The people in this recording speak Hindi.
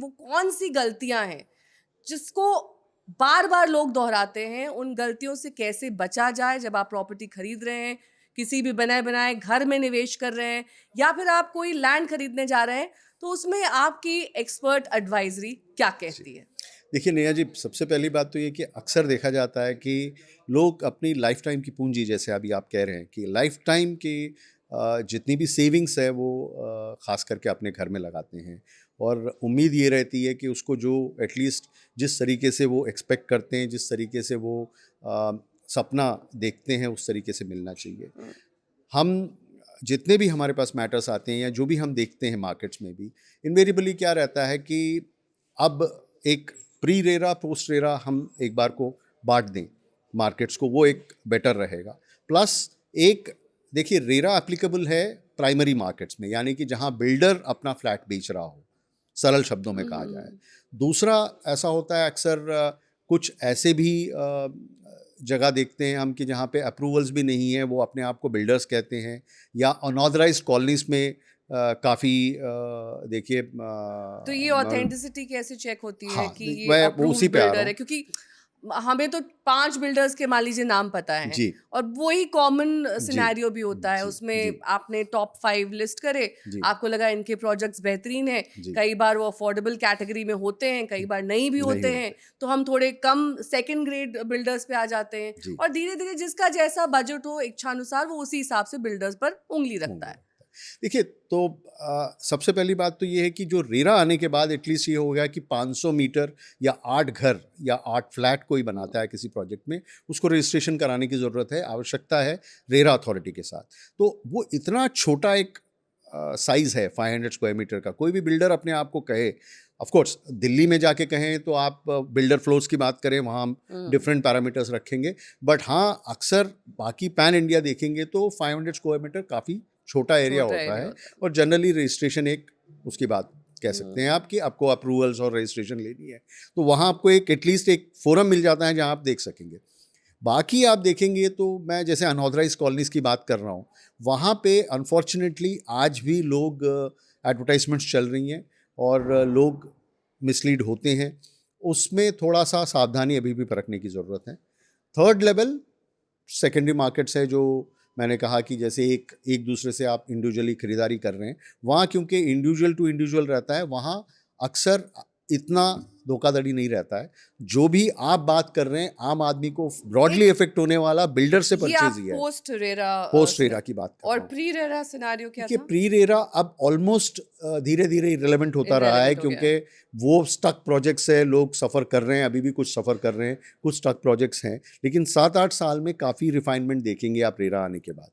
वो कौन सी गलतियां हैं जिसको बार बार लोग दोहराते हैं, उन गलतियों से कैसे बचा जाए जब आप प्रॉपर्टी खरीद रहे हैं, किसी भी बनाए बनाए घर में निवेश कर रहे हैं, या फिर आप कोई लैंड खरीदने जा रहे हैं, तो उसमें आपकी एक्सपर्ट एडवाइजरी क्या कहती है? देखिए नेहा जी, सबसे पहली बात तो ये कि अक्सर देखा जाता है कि लोग अपनी लाइफ टाइम की पूंजी, जैसे अभी आप कह रहे हैं कि लाइफ टाइम की जितनी भी सेविंग्स है वो ख़ास करके अपने घर में लगाते हैं, और उम्मीद ये रहती है कि उसको जो एटलीस्ट जिस तरीके से वो एक्सपेक्ट करते हैं, जिस तरीके से वो सपना देखते हैं, उस तरीके से मिलना चाहिए। हम जितने भी हमारे पास मैटर्स आते हैं या जो भी हम देखते हैं मार्केट्स में भी, इन्वेरिएबली क्या रहता है कि अब एक प्री रेरा पोस्ट रेरा हम एक बार को बांट दें मार्केट्स को, वो एक बेटर रहेगा। प्लस एक देखिए, रेरा एप्लीकेबल है प्राइमरी मार्केट्स में, यानी कि जहां बिल्डर अपना फ्लैट बेच रहा हो, सरल शब्दों में कहा जाए। दूसरा ऐसा होता है अक्सर कुछ ऐसे भी जगह देखते हैं हम कि जहाँ पे अप्रूवल्स भी नहीं है, वो अपने आप को बिल्डर्स कहते हैं, या अनऑथराइज्ड कॉलोनीज में काफ़ी देखिए तो ये ऑथेंटिसिटी कैसे चेक होती है हाँ, कि ये मैं उसी अप्रूव्ड पे आ रहा बिल्डर है? हूँ। क्योंकि हमें तो 5 बिल्डर्स के मान लीजिए नाम पता है, जी और वही कॉमन जी सिनेरियो भी होता है। जी जी उसमें आपने टॉप 5 लिस्ट करे, जी आपको लगा इनके प्रोजेक्ट्स बेहतरीन हैं, जी कई बार वो अफोर्डेबल कैटेगरी में होते हैं, कई बार नहीं भी नहीं होते हैं, होते तो हम थोड़े कम सेकंड ग्रेड बिल्डर्स पे आ जाते हैं, जी और धीरे-धीरे जिसका जैसा बजट हो, इच्छानुसार वो उसी हिसाब से बिल्डर्स पर उँगली रखता होंगे। है। देखिए, तो सबसे पहली बात तो ये है कि जो रेरा आने के बाद एटलीस्ट ये हो गया कि 500 मीटर या 8 घर या 8 फ्लैट कोई बनाता है किसी प्रोजेक्ट में, उसको रजिस्ट्रेशन कराने की ज़रूरत है, आवश्यकता है रेरा अथॉरिटी के साथ। तो वो इतना छोटा एक साइज़ है 500 स्क्वायर मीटर का। कोई भी बिल्डर अपने आप को कहे, ऑफ कोर्स दिल्ली में जाके कहें तो आप बिल्डर फ्लोर्स की बात करें, वहाँ हम डिफरेंट पैरामीटर्स रखेंगे, बट हाँ अक्सर बाकी पैन इंडिया देखेंगे तो 500 स्क्वायर मीटर काफ़ी छोटा एरिया छोटा होता एरिया है, होता है। और जनरली रजिस्ट्रेशन एक उसकी बात कह सकते हैं आप कि आपको अप्रूवल्स और रजिस्ट्रेशन लेनी है, तो वहाँ आपको एक एटलीस्ट एक फोरम मिल जाता है जहाँ आप देख सकेंगे। बाकी आप देखेंगे तो मैं जैसे अनऑथराइज्ड कॉलोनीज की बात कर रहा हूँ, वहाँ पे अनफॉर्चुनेटली आज भी लोग एडवर्टाइजमेंट्स चल रही हैं और लोग मिसलीड होते हैं, उसमें थोड़ा सा सावधानी अभी भी बरतने की ज़रूरत है। थर्ड लेवल सेकेंडरी मार्केट्स है, जो मैंने कहा कि जैसे एक एक दूसरे से आप इंडिविजुअली खरीदारी कर रहे हैं, वहाँ क्योंकि इंडिविजुअल टू इंडिविजुअल रहता है, वहाँ अक्सर इतना धोखाधड़ी नहीं रहता है। जो भी आप बात कर रहे हैं, आम आदमी को ब्रॉडली इफेक्ट होने वाला बिल्डर से ये आप परचेज ही है। पोस्ट रेरा पोस्ट रेरा की बात कर और रहा हूँ। प्री रेरा सिनेरियो क्या देखिए, था? प्री रेरा अब ऑलमोस्ट धीरे धीरे इरेलेवेंट होता रहा है, इररिलेवेंट हो गया क्योंकि है। वो स्टक प्रोजेक्ट्स है, लोग सफ़र कर रहे हैं, अभी भी कुछ सफ़र कर रहे हैं, कुछ स्टक प्रोजेक्ट्स हैं, लेकिन 7-8 साल में काफ़ी रिफाइनमेंट देखेंगे आप रेरा आने के बाद।